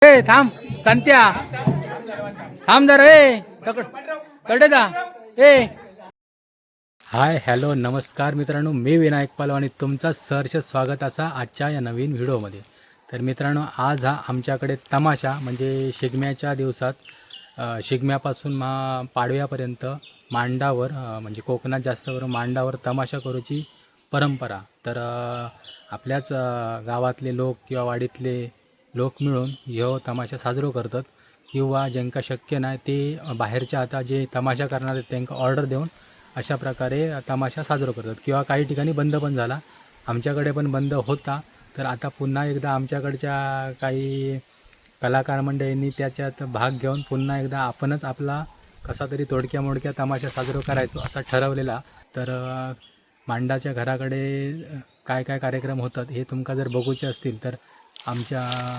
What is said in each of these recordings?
ए थांब संत्या थांब जरा कडे जा ए. हाय हॅलो नमस्कार मित्रांनो, मी विनायक पालव आणि तुमचा सहर्ष स्वागत असा आजच्या या नवीन व्हिडिओमध्ये. तर मित्रांनो, आज हा आमच्याकडे तमाशा म्हणजे शिगम्याच्या दिवसात शिगम्यापासून पाडव्यापर्यंत मांडावर म्हणजे कोकणात जास्त करून मांडावर तमाशा करूची परंपरा. तर आपल्याच गावातले लोक किंवा वाडीतले लोक मिळून ह्यो तमाशा साजरो करतात, किंवा ज्यांका शक्य नाही ते बाहेरच्या आता जे तमाशा करणार आहेत त्यांना ऑर्डर देऊन अशा प्रकारे तमाशा साजरा करतात. किंवा काही ठिकाणी बंद पण झाला, आमच्याकडे पण बंद होता. तर आता पुन्हा एकदा आमच्याकडच्या काही कलाकार मंडळींनी त्याच्यात भाग घेऊन पुन्हा एकदा आपणच आपला कसा तरी तोडक्या मोडक्या तमाशा साजरा करायचो असा ठरवलेला. तर मांडाच्या घराकडे काय काय कार्यक्रम होतात हे तुमका जर बघूचे असतील तर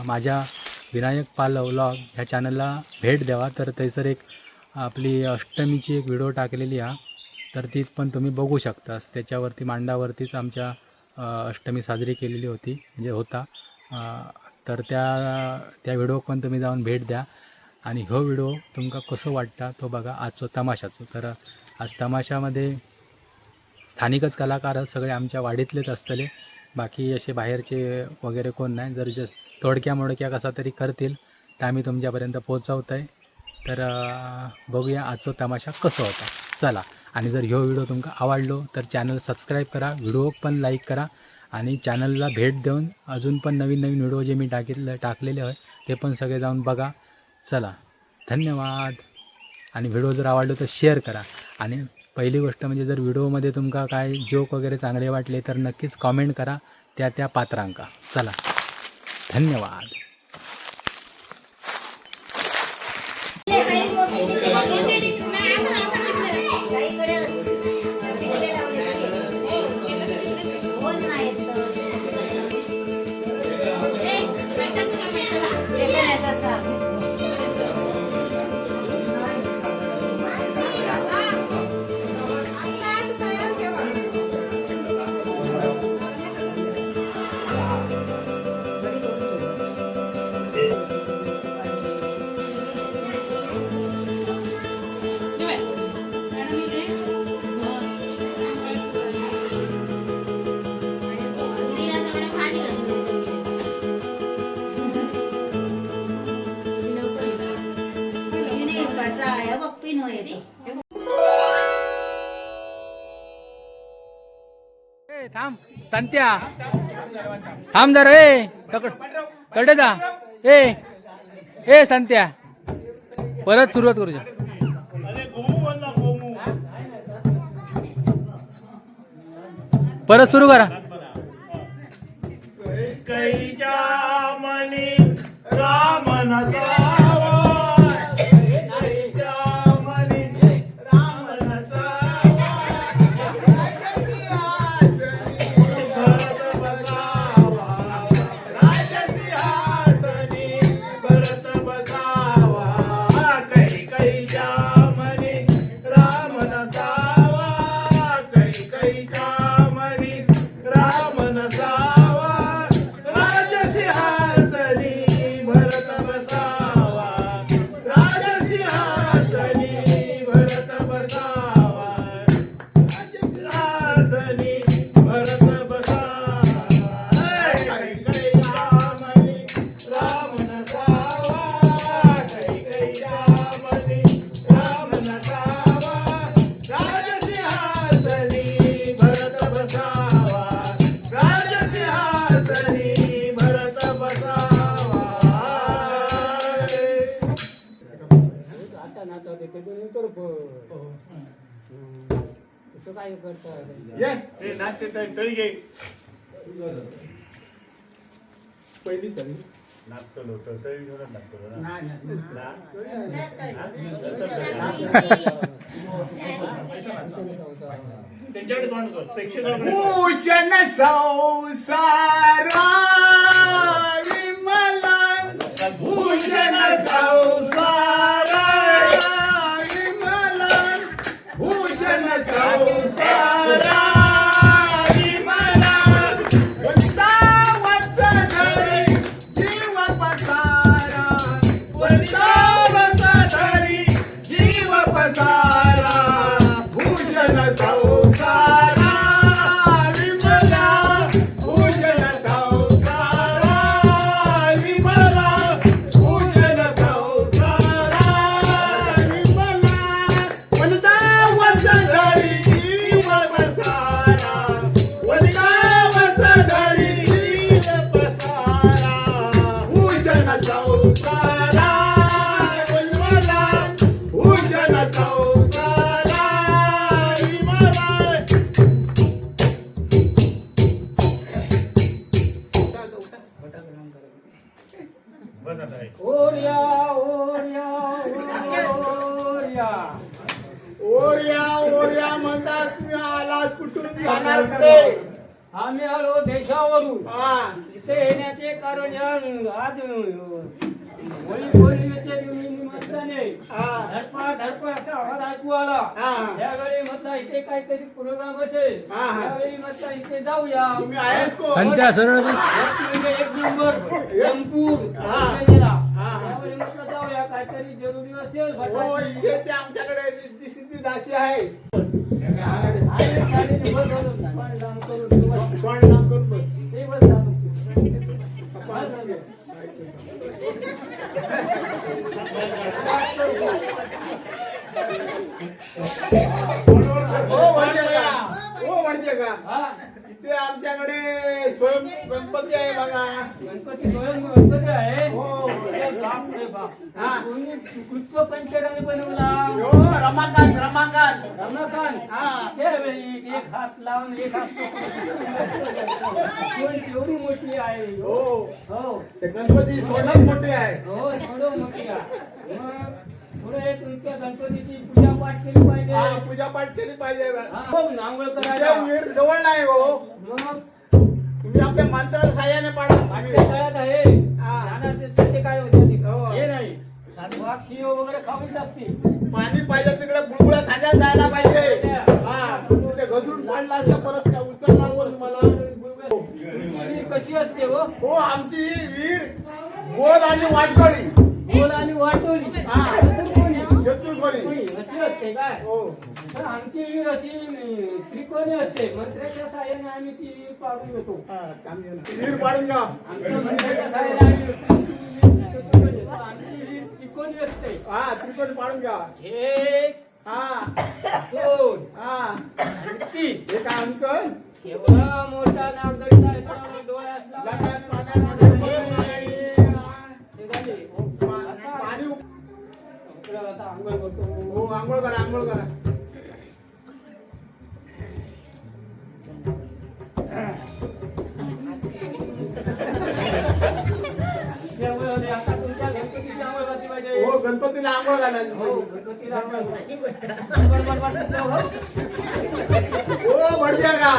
माझ्या विनायक पालव व्लॉग ह्या चॅनलला भेट द्यावा. तर त्याचं एक आपली अष्टमीची एक व्हिडिओ टाकलेली आहे, तर ती पण तुम्ही बघू शकतास. त्याच्यावरती मांडावरतीच आमच्या अष्टमी साजरी केलेली होती म्हणजे होता. तर त्या व्हिडिओ पण तुम्ही जाऊन भेट द्या. आणि हो व्हिडिओ तुमका कसं वाटता तो बघा आजचो तमाशाचं. तर आज तमाशामध्ये स्थानिकच कलाकार सगळे आमच्या वाडीतलेच असतले, बाकी असे बाहेरचे वगैरे कोण नाही. जर तोडक्या मोडक्या कसा तरी करतील तर आम्ही तुमच्यापर्यंत पोहोचवत आहे. तर बघूया आजचा तमाशा कसं होता. चला. आणि जर ह्यो व्हिडिओ तुमका आवडलो तर चॅनल सबस्क्राईब करा, व्हिडिओ पण लाईक करा आणि चॅनलला भेट देऊन अजून पण नवीन नवीन व्हिडिओ जे मी टाकलेले आहे ते पण सगळे जाऊन बघा. चला, धन्यवाद. आणि व्हिडिओ जर आवडलो तर शेअर करा. आणि पहिली गोष्ट म्हणजे जर व्हिडिओमध्ये तुमका काय जोक वगैरे चांगले वाटले तर नक्कीच कॉमेंट करा त्या पात्रांका. चला, धन्यवाद. थांब संत्या थांब जरा कडे जा ए संत्या परत सुरुवात करू. परत सुरू करा. काय तळी घे पहिली तळी नाचतो तळी घेऊन भूषण संसारा विमला भूषण संसारा विमला भूषण संसारा विमला वृंदावन धरी जीव पसारा वृंदावनधारी जीव पसारा भूषण संसारा विमला भूषण संसारा विमला भूषण संसारा विमला वृंदावनधारी जीव पसारा वृंदावनधारी जीव पसारा भूषण संसारा विमला भूषण संसारा विमला ओरिया ओरिया ओरिया ओर्या ओर्या म्हणतात तुम्ही आलास कुठून जाणार ते आम्ही आलो देशावरून हा इथे येण्याचे कारण आज होळीच्या निमित्ताने हा धडपड धडपड असा आवाज ऐकू आला. हा. त्यावेळी म्हटलं इथे काहीतरी प्रोग्राम असेल. हा, हा. त्यावेळी म्हटलं इथे जाऊया. तुम्ही आहेस को संत्या सरळ बस. म्हणजे एक नंबर जमपूर हा. गेला. हा. त्यावेळी म्हटलं जाऊया काहीतरी जरुरी असेल हो भटाची. इथे ते आमच्याकडे सिद्धी दासी आहे आणि चालेल, बस झालं. पाणी दान करून ठेवा. स्वामी नाम करून बस ते बस झालं. बस झालं. हो म्हणजे का हा. इथे आमच्याकडे स्वयं गणपती आहे बघा गणपती स्वयं गणपती आहे. हो बाप रे बाप. हा. कोणी कृष्ण पंचराने बनवला. हो रमाकांत रमाकांत रमाकांत. हा. त्यावेळी एक हात लावून एक हात पकडून. एवढी मोठी आहे. हो हो ते गणपती सोडत मोठे आहे हो थोडं मोठी आहे. मग पुढे तुमच्या गणपतीची पूजा पाठ केली पाहिजे. हा पूजा पाठ केली पाहिजे हा, हो, नांगोळ तुमच्या करायला. विहीर जवळ नाही हो मग तुम्ही आपल्या मंत्राच्या साह्याने पाडा मागच्या काळात आहे. हा. जाण्याचे ते काय होते ते. हो. हे नाही वाघ सिंह वगैरे खावी लागते. पाणी पाहिजे तिकडे बुलबुळा साध्या जायला पाहिजे हा तिथे घसरून पडला असता परत काय उचलणार कोण तुम्हाला विहीर कशी असते हो. हो आमची ही विहीर गोल आणि वाटकळी गोल आणि वाटोळी. हा. कोणी? चतुर्कोणी कोणी? अशी असते काय. हो तर आमची विहीर अशी त्रिकोणी असते. मंत्र्याच्या साह्याने आम्ही ती विहीर पाडून घेतो. विहीर पाडून घ्या आमच्या मंत्र्याच्या साह्याने आम्ही चतुर्कोणी. तर आमची विहीर त्रिकोणी असते. हा त्रिकोणी पाडून घ्या एक हा दोन हा आणि तीन. हे काय अंकल एवढा मोठा नागरिक आहे. डोळे असला लग्नात पाण्यात नाही. ते झाले. पाणी आपल्याला आता आंघोळ करतो. हो आंघोळ करा आंघोळ करा त्यामुळे आता तुमच्या गणपतीची आंघोळ घातली पाहिजे. हो गणपतीला आंघोळ हो, घालायची गणपतीला आंघोळ घातली. बडबड करतो, हो. हो बढिया का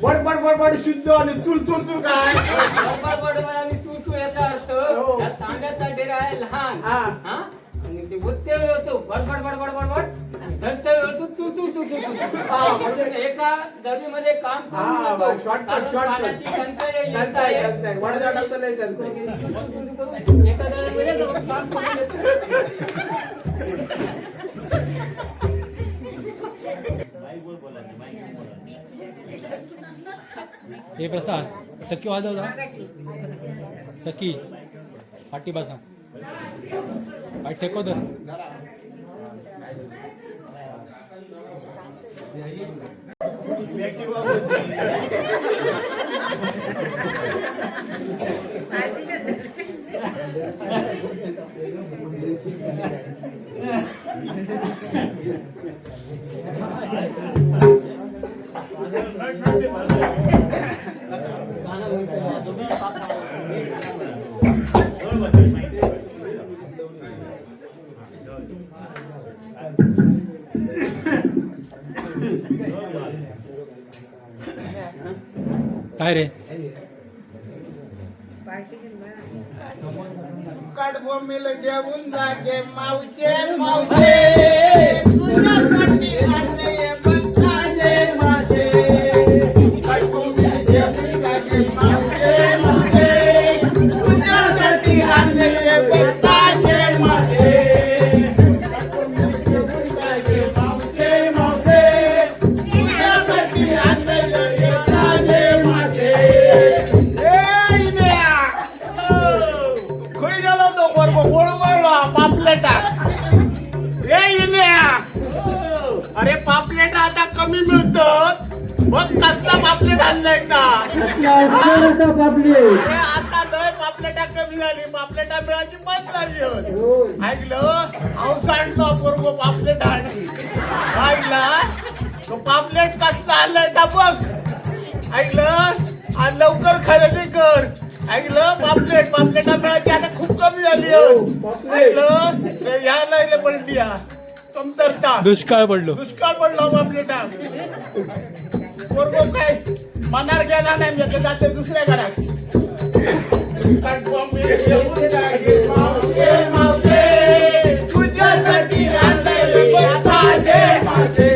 बडबड बडबड शुद्ध आणि चुल चुल चुल काय बडबड बडबड आणि तू तू याचा अर्थ हो. या तांब्याचा डेरा आहे लहान. हा. हा? आणि ते उत्ते वेळ होतो बडबड बडबड बडबड आणि धडते वेळ होतो तू तू तू तू तू. हा, म्हणजे एका डबीमध्ये काम करू हा, नको. shortcut, कारण shortcut. पाण्याची टंचाई येत चालतंय आहे. चालतंय वडजाडात लय चालतंय एका जणामध्ये जाऊन काम करून येतो. हे प्रसाद चक्की वाजव जा. चक्की पाठी बसा पाय टेको तर काय रे काटबोंबील घेऊन जागे मावशे मावशे तुझ्यासाठी आणले बघताने माझे काटबोंबील घेऊन जागे मावशे मावशे तुझ्यासाठी आणले बघताने बघ कसला पापलेट आणलाय का असं पापलेट अरे आता लय पापलेटा कमी झाली पापलेटा मिळायची बंद झाली होत. ऐकलं अवसांडतो पोरगो पापलेट आणली ऐकला तो पापलेट कसला आणलाय का बघ ऐकलं आणि लवकर खरेदी कर ऐकलं पापलेटा मिळायची आता खूप कमी झाली होत. ऐकलं यायला पडली कमतरता दुष्काळ पडलो. दुष्काळ पडला पापलेटा पोरगो काय मनार गेला नाही म्हणजे जाते दुसऱ्या घरात तुझ्यासाठी आणलंय ताजे मासे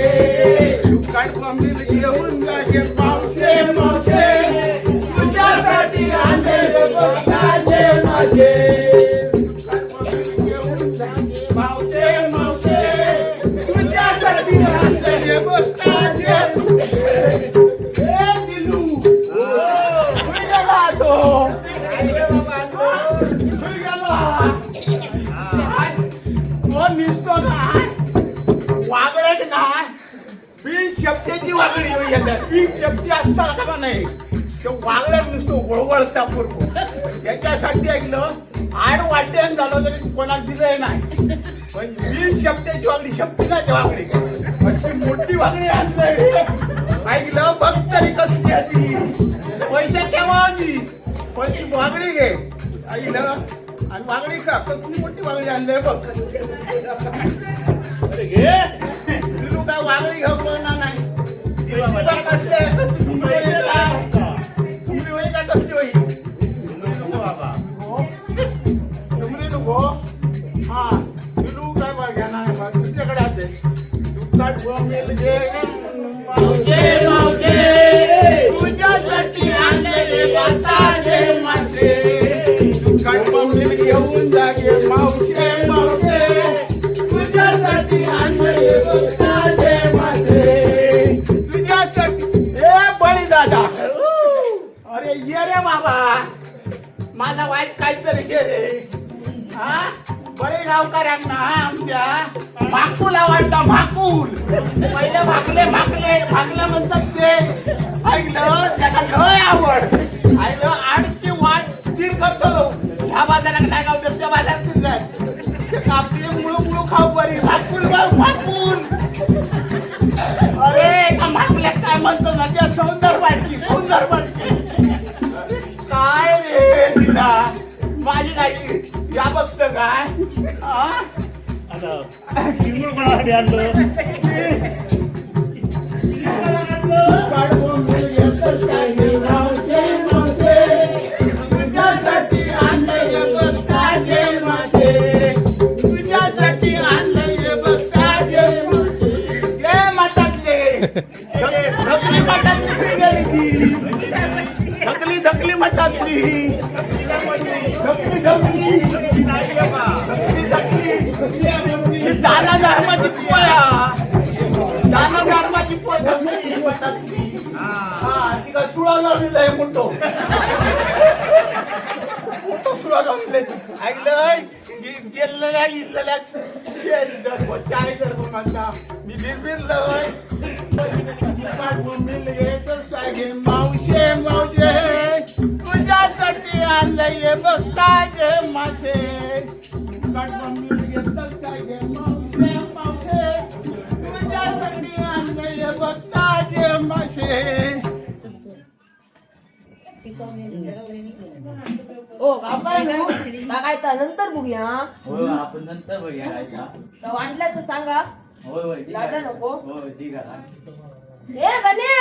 काठपांबील घेऊन जागे मावशे मावशे तुझ्यासाठी आणलंय ताजे मासे काठपांबील घेऊन जागे मावशे मावशे तुझ्यासाठी आणलंय ताजे वागळे नाही बीन शब्दाची वागळी येतात बीन शब्दी असतात का नाही ते वागड्यात नुसतं वळवळता पूर्व त्याच्यासाठी ऐकलं आड वाट्यान झालं तरी कोणाला दिलंय नाही पण बीन शब्दाची वागडी शब्दी नाही वागडी पण ती मोठी वागडी आणलंय ऐकलं बघ तरी कसली आधी पैसे केव्हा आधी पण ती वागडी घे ऐकलं आणि वागडी का कसली मोठी वागडी आणलंय बघ अरे घे तुला काय वागडी घेऊन नाही तुमरी होई का कसली होई तुमरी नको हा तुलू काय बघ ना दुसऱ्याकडे आते दुकाट मिल घे मावशे मावशे तुझ्यासाठी आणलेले ताजे मासे दुकाट मिल घेऊन जागे मावशे मावशे तुझ्यासाठी आणलेले ताजे मासे तुझ्यासाठी ए बळी दादा अरे ये रे बाबा माझा वाईट काहीतरी घे रे हा बळी गावकऱ्यांना आमच्या भाकूला वाटला भाकूल पहिले भाकलं म्हणतात ते ऐकलं त्याला लय आवड ऐकलं आणखी वाट स्थिर करतो ह्या बाजारात नाही गाव त्या बाजारात स्थिर जाय कापली मुळू खाऊ बरी भाकूल भाकूल अरे त्या भाकल्यात काय म्हणतो ना त्या सौंदर्य वाटकी काय रे तिला माझी नाही या बघत काय तुझ्यासाठी आणलंय ताजे मासे तुझ्यासाठी आणलंय ताजे मासे मठातले धकली मठातली गेली ती धकली मठातली दाना धर्माची पोय धकली मठातली हा ती काय सुळा लावलेला मोठो सुळा लावलेला ऐकलंय गेलेल्या इथलेल्या चाळीस म्हणता मी बिरबिरलोय मम्मी घेतच काय घे मावशे मावशे तुझ्यासाठी आणलंय बघ ताजे मासे मम्मी घेतच काय घे मावशे मावशे तुझ्यासाठी आणलंय बघ ताजे मासे ओ काय नंतर बघूया हो आपण नंतर बघूया वाटलं तर सांगा होय लाजा नको होय ठीक आहे ए गण्या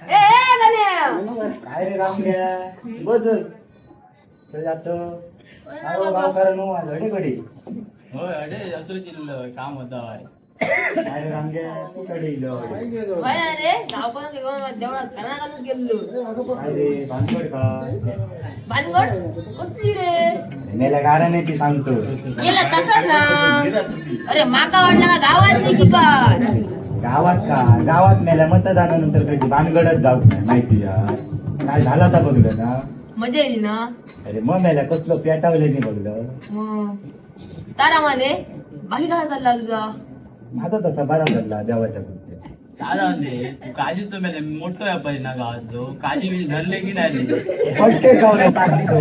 ए गण्या काय रे रामग्या बस जात काय गावकार नो घडी होय अडे असं काम होतं काय रे रामग्या तू कडे होय ना रे गावकऱ्यांना जेवढा घरा घालून गेलो काय रे भानगड का भानगड कसली रे मेल्या गारा नाही ती सांगतो गेला तसा सांग अरे माका वाटला का गावात नाही की काय गावात मेल्या मतदानानंतर कधी भानगडच जाऊ नाही माहिती काय झाला तर बघलं ना मजा येईल ना अरे मग मेल्या कसलं पेटावले नाही बघलं मग तारा माने बाकी काय चालला तुझा माझा तसा बरा झाला देवाच्या पुढे दादा म्हणजे तू काजीचो मेले मोठो व्यापारी ना गावातलो काजी बी धरले की नाही रे? फटके गावले काजीचो.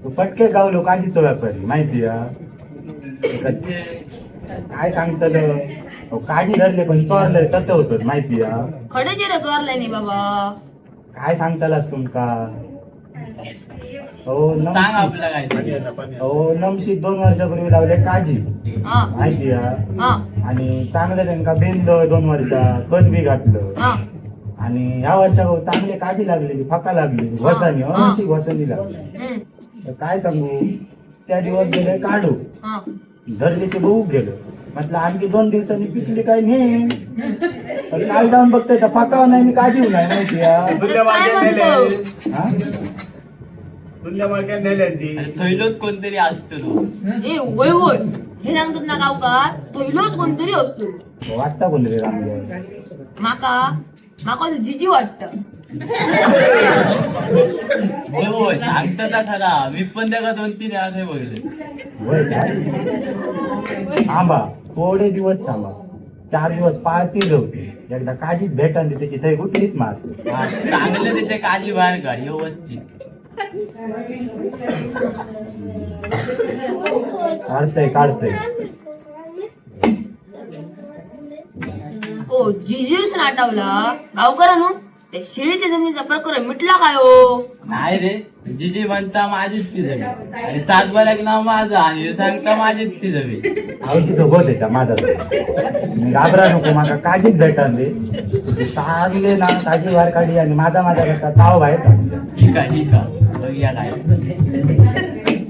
तू फटके गावलो काजीचो व्यापारी माहिती काय सांगतलं काजी धरले पण चोरले सत होत माहिती खडेचे रे चोरलाय नाही बाबा. काय सांगतालास तुमका हो सांग नमशी आपला काय ते. हो नमशी 2 वर्षापूर्वी लावले काजी हा माहिती हा आणि चांगलं त्यांना बेंदलं 2 वर्षात खत बी घातलं हा आणि ह्या वर्षा चांगले काजी लागलेली फका लागलेली वसानी अशी वसनी लागली. हम्म, तर काय सांगू त्या दिवस गेले काढू हा धरले ते बघू गेलं म्हटलं आणखी 2 दिवसांनी पिकली काय नाही पण काल जाऊन बघतोय तर फकाव नाही मी काजी नाही माहिती काय म्हणतो तुझ्या मळक्यात नेले ती अरे थैलोच कोणतरी असतो. ए वय वय हे सांगतात ना गावकार पहिलोच कोणतरी असतो. वाटता कोण रे रामगड माका माका तो जिजी वाटत. होय होय सांगता ना खरा मी पण त्या 2-3 असे बघितले. होय काय थांबा थोडे दिवस थांबा 4 दिवस पाळती होती एकदा काजीच भेटा त्याची थंय कुठलीच मारते हा, चांगलं त्याच्या काजी बाहेर काढ व्यवस्थित. काढतय ओ जिजीरसून आठवला गावकरांनो त्या शेळीच्या जमिनीचा प्रकार मिटला काय हो. नाही रे जिजी म्हणता माझीच ती जमीन आणि 7 बाऱ्याक नाव माझं आणि ह्यो सांगता माझीच ती जमीन. आवडीचं होत आहे का माझा मी घाबरा नको माझा काजीच भेटा दे चांगले ना काजी बाहेर काढी आणि माझा करता ताव बाहेर ठीक आहे बघूया काय.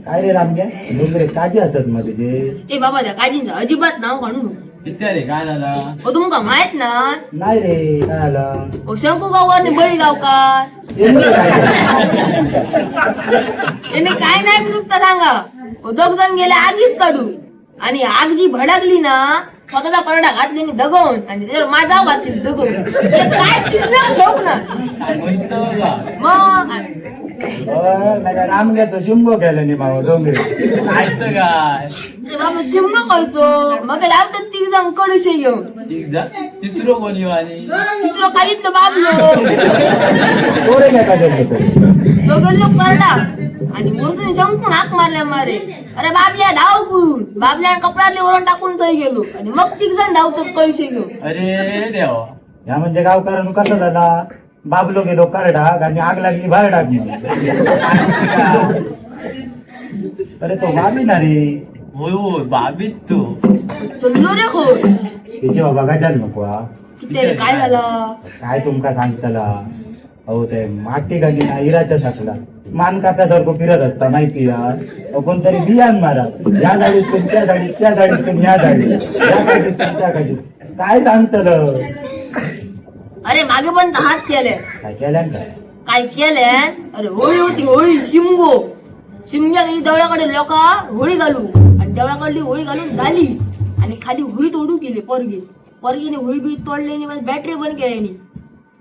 काय रे रामग्या डोंगरे काजी असत मध्ये ते ए बाबा त्या काजींचा अजिबात नाव काढू नको. किती रे काय झाला? ओ तुमका माहित ना नाही रे काय आलं ओ शंकू गावकर बळी गावकार याने काय नाही चुकता सांगा. ओ 2 जण गेले आगीच काढू आणि आग जी भडकली ना स्वतःचा परडा घातली आणि दगवून आणि त्याच्यावर माझा घातली दगवून हे काय चिल्लर ठेवू ना काय म्हणतो का? मग रामग्याचं शिंबो केलं नाही मावा डोंगरे ऐकतं काय? अरे बाबा चिमणं खायचो मग लावतात 3 जण कडूशे घेऊन ठीक जा. तिसरं कोणी आणि तिसरं खालीत बाबलो चोरे घ्या का डोंगरे दोघं लोक करडा आणि मुरसून शंकून हाक मारल्या मारे. अरे बाबल्या धाव करून बाबल्या कपड्यातले वरून टाकून थंय गेलो आणि मग 3 जण धावतात कळशे घेऊन. अरे देवा ह्या म्हणजे गावकऱ्यांना कसं झाला बाबलो गेलो करडाग आणि आग लागली बाहेर टाकली अरे तो बाबी ना रे होय होय बाबीत तू चल्लो रे खोय त्याची बाबा गजाल नको हा. किती रे काय झालं काय तुमका सांगतला अहो ते माती गाडी ना इराच्या साकला मान काप्यासारखं फिरत असता माहिती यार कोणतरी बियाण मारा या गाडीतून त्या गाडीत त्या गाडीतून या गाडीत या गाडीतून त्या गाडीत काय सांगतलं अरे मागे पण हात केले काय केल्या का काय केले. अरे होळी होती होळी शिमग्या गेली देवळाकडे लोक होळी घालू आणि देवळाकडली होळी घालून झाली आणि खाली होळी तोडू गेली पोरगीने होळी बीळ तोडले आणि बॅटरी बंद केली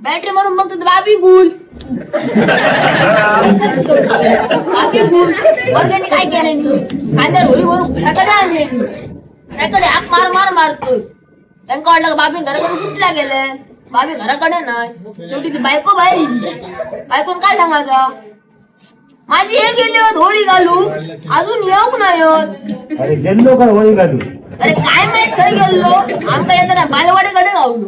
बॅटरी मारून बघतो बाबी गुल पोरग्याने काय केले खांद्यावर होळी भरून घराकडे आणले घराकडे हाक मार मारतो त्यांना वाटलं बाबी घराकडे सुटल्या गेले बाबी घराकडे नाही शेवटी ती बायको बाहेर येईल बायकोन काय सांगायचं माझी हे गेली होळी घालू अजून येऊ नाही होत. अरे गेलो का होळी घालू अरे काय माहित खरी गेलो आमका येताना बालवाडीकडे गावलो.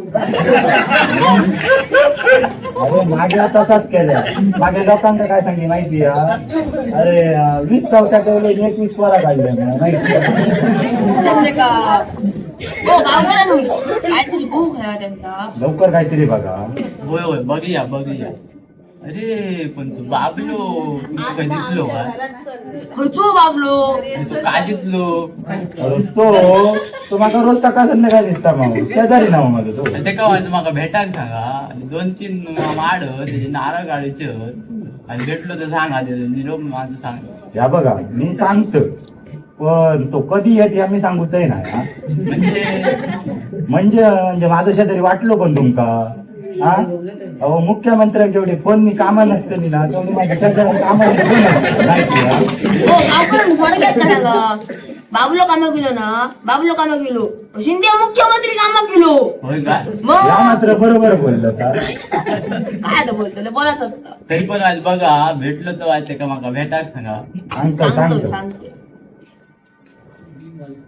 अरे मागे तसाच केलं मागे लोकांना काय सांगी माहिती अरे 20 गावच्या ठेवले 21 पोरा काढल्या माहिती म्हणजे का हो गावकऱ्यांनो काहीतरी भूक आहे त्यांचा लवकर काहीतरी बघा होय होय बघूया बघूया. अरे पण तू बाबलो तू काय दिसलो का? खयचो बाबलो तू काय दिसलो? अरे तो माझा रोज सकाळ संध्याकाळ दिसता मग शेजारी नाव माझं तो ते का म्हणजे म्हाका भेटाक सांगा आणि 2-3 माड त्याचे नारळ काढायचे आणि भेटलो तर सांगा ते निरोप माझं सांग. या बघा मी सांगतो पण तो कधी येते आम्ही सांगूचही नाही हा. म्हणजे माझं शेजारी वाटलो पण तुमका हा अहो मुख्यमंत्र्यांच्या जेवढे फोन मी कामा नसते ना तेवढी माझ्या शेजारी कामा माहिती हो गावकऱ्यांनो थोडक्यात का सांगा बाबलो कामा गेलो ना, बाबलो कामा गेलो शिंदे मुख्यमंत्री कामा गेलो होय का या मग मात्र बरोबर बोललो का काय आता बोलतो बोलायचं होतं. तरी पण आज बघा भेटलो तर वाटते का माका भेटाक सांगा सांगतो सांगतो सांगतो सांगतो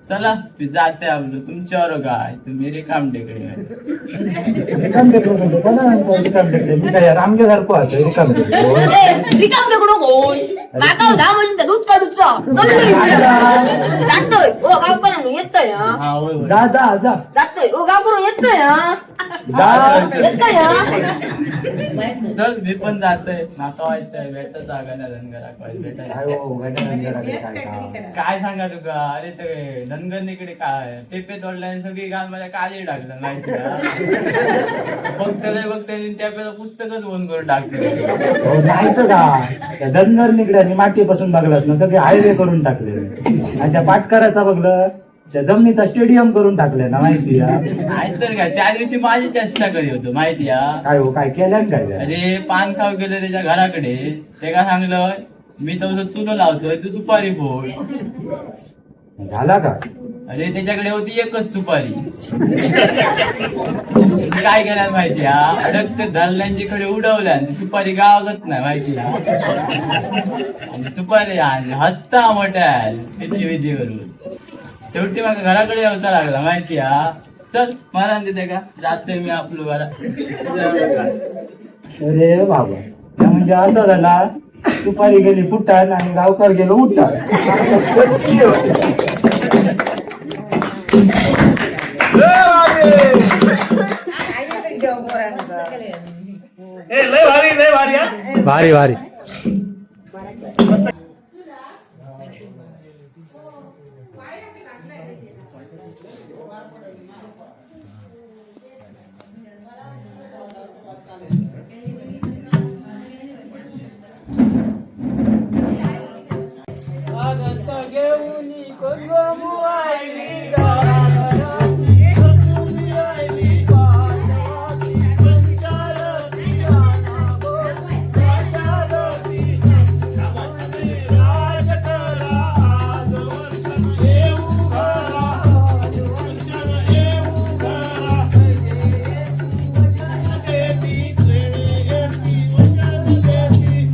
चला मी जाते आपलं तुमच्यावर काय तुम्ही रिकाम टेकडे रिकाम टेकडे म्हणजे कोणा म्हणतो रिकाम टेकडे मी काय रामगे सारखो असं रिकाम टेकडे रिकाम टेकडो कोण काका दहा म्हणजे दूध काढूचा जातोय ओ गाव करून येतोय हा. हा होय होय जा जा जा जातोय ओ गाव करून येतोय हा. जा येतोय हा. चल मी पण जातोय माका वाटतंय भेटत जागा ना धनगराक भेटायला काय हो, घटनांजराकडे काय काम? काय सांगा तुका अरे ते धनगरनीकडे काय टेपे तोडल्या आणि सगळी गाल माझ्या काळजी टाकलं माहिती फक्त टेप्याचं पुस्तकच बंद करून टाकते हो, नाही तर का त्या धनगर निघल्याने मातीपासून बघलास ना सगळे हायवे करून टाकले आणि त्या पाटकराचा बघलं त्या जमिनीचा स्टेडियम करून टाकले ना माहिती नाहीतर काय त्या दिवशी माझी चेष्टा करी होतो माहिती काय हो काय केल्यान काय त्या? अरे पान खाव गेलं त्याच्या घराकडे ते का सांगलं मी तर तुला लावतोय तू सुपारी फोड झाला का अरे त्याच्याकडे होती एकच सुपारी मी काय केलं माहिती अडक धरल्यांच्याकडे उडवल्या आणि सुपारी गावागत नाही माहिती आणि सुपारी हसता मोठ्या त्याची विधी करून शेवटी मग घराकडे यावता लागला माहिती चल मला तिथे का जाते मी आपलं घरा अरे बाबा त्या म्हणजे असं झाला सुपारी गेली फुटान आणि गावकर गेलो उठान भारी भारी आनंद घेऊन कोणगोमुआयली गारा तुम्ही आयली पायाती संचारती जाना गो संचारती राज करा आज वर्षण येऊ घरा आज वर्षण येऊ घरा देती येती वचन देती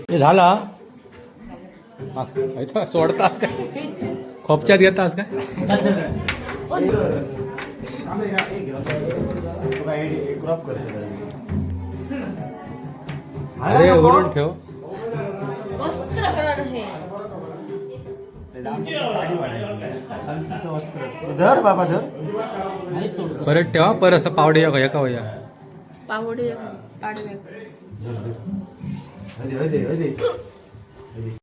हे झाला हा, इथं सोडतास काय खोपच्यात घेतास काय अरे उघडून ठेव वस्त्र हरण हे धर बाबा धर परत ठेवा परत असं पावडे एका वया पावडे पाडवे हळदी, हळदी, हळदी.